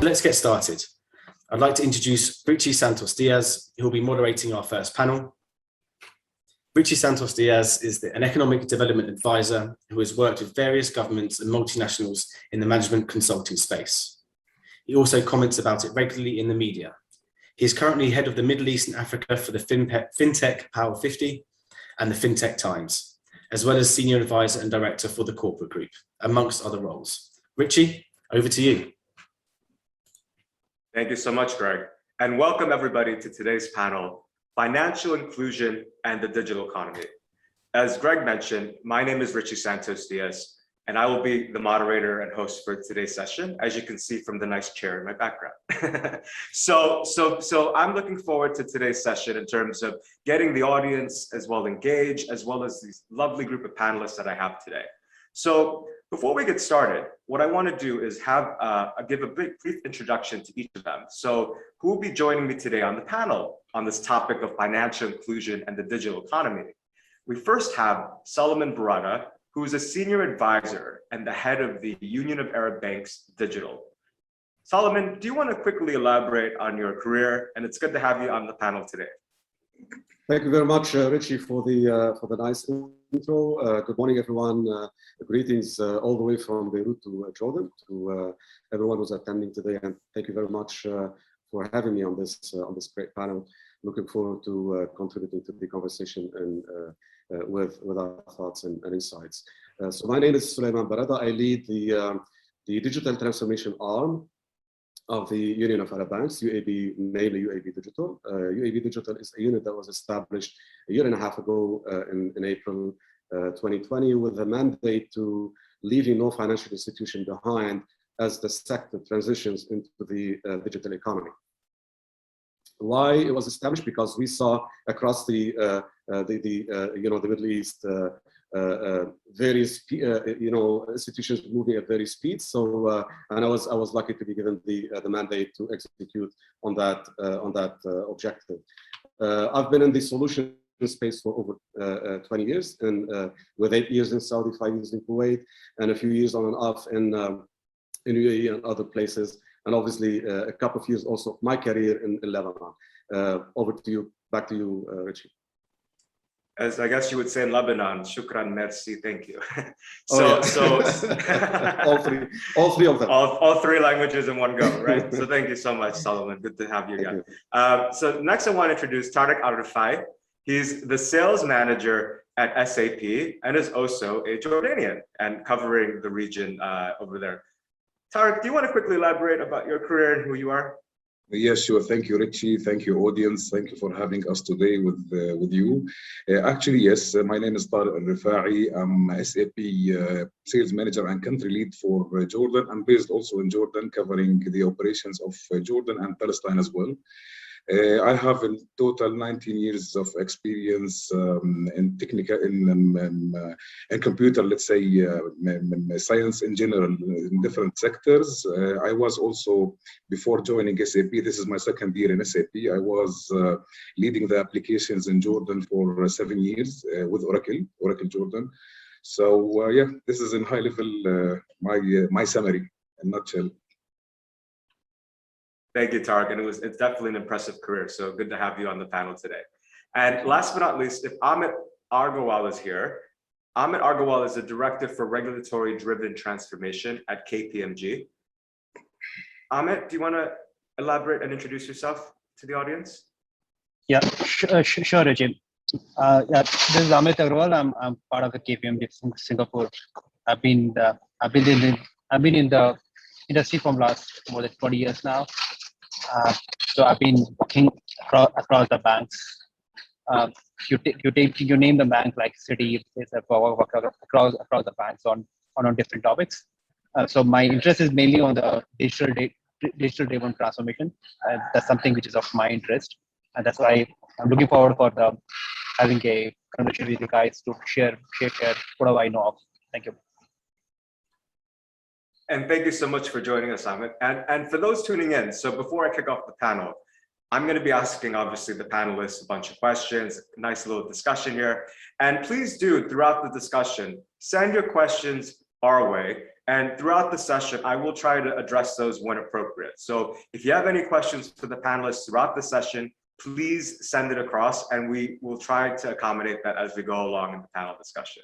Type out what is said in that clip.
Let's get started. I'd like to introduce Richie Santos Diaz, who will be moderating our first panel. Richie Santos Diaz is an economic development advisor who has worked with various governments and multinationals in the management consulting space. He also comments about it regularly in the media. He is currently head of the Middle East and Africa for the FinTech Power 50 and the FinTech Times, as well as senior advisor and director for the corporate group, amongst other roles. Richie, over to you. Thank you so much, Greg. And welcome everybody to today's panel, Financial Inclusion and the Digital Economy. As Greg mentioned, my name is Richie Santos Diaz, and I will be the moderator and host for today's session, as you can see from the nice chair in my background. So I'm looking forward to today's session in terms of getting the audience as well engaged, as well as this lovely group of panelists that I have today. So before we get started, what I want to do is give a brief introduction to each of them. So who will be joining me today on the panel on this topic of financial inclusion and the digital economy? We first have Solomon Barada, who is a senior advisor and the head of the Union of Arab Banks Digital. Solomon, do you want to quickly elaborate on your career? And it's good to have you on the panel today. Thank you very much, Richie, for the nice intro. Good morning, everyone. Greetings all the way from Beirut to Jordan, to everyone who's attending today, and thank you very much for having me on this great panel. Looking forward to contributing to the conversation and with our thoughts and insights. So my name is Sulaiman Barada. I lead the digital transformation arm of the Union of Arab Banks, UAB, namely UAB Digital. UAB Digital is a unit that was established a year and a half ago in April 2020 with a mandate to leaving no financial institution behind as the sector transitions into the digital economy. Why it was established? Because we saw across the Middle East various institutions moving at various speeds. So and I was lucky to be given the mandate to execute on that objective. I've been in the solution space for over 20 years, and with 8 years in Saudi, 5 years in Kuwait, and a few years on and off in UAE and other places, and obviously a couple of years also of my career in Lebanon. Over to you, back to you, Richie. As I guess you would say in Lebanon, shukran, merci, thank you. all three of them. All three languages in one go, right? So thank you so much, Solomon. Good to have you again. So next I want to introduce Tariq Al-Rifai. He's the sales manager at SAP and is also a Jordanian and covering the region over there. Tariq, do you want to quickly elaborate about your career and who you are? Yes, sure. Thank you, Richie. Thank you, audience. Thank you for having us today with you. Actually, yes, my name is Tariq Al-Rifai. I'm SAP sales manager and country lead for Jordan. I'm based also in Jordan, covering the operations of Jordan and Palestine as well. I have in total 19 years of experience in technical, in computer, let's say, science in general, in different sectors. I was also, before joining SAP, this is my second year in SAP, I was leading the applications in Jordan for 7 years with Oracle Jordan. So yeah, this is in high level my summary in a nutshell. Thank you, Tariq, and it's definitely an impressive career, so good to have you on the panel today. And last but not least, if Amit Argawal is here. Amit Argawal is the Director for Regulatory Driven Transformation at KPMG. Amit, do you want to elaborate and introduce yourself to the audience? Yeah, sure, Richie. This is Amit Argawal. I'm part of the KPMG Singapore. I've been in the industry from last more than 20 years now. So I've been working across the banks. You name the bank like Citi, across the banks on different topics. So my interest is mainly on the digital driven transformation. That's something which is of my interest, and that's why I'm looking forward for having a conversation with you guys to share what I know of. Thank you. And thank you so much for joining us, Amit. And for those tuning in, so before I kick off the panel, I'm going to be asking, obviously, the panelists a bunch of questions, nice little discussion here. And please do, throughout the discussion, send your questions our way. And throughout the session, I will try to address those when appropriate. So if you have any questions for the panelists throughout the session, please send it across and we will try to accommodate that as we go along in the panel discussion.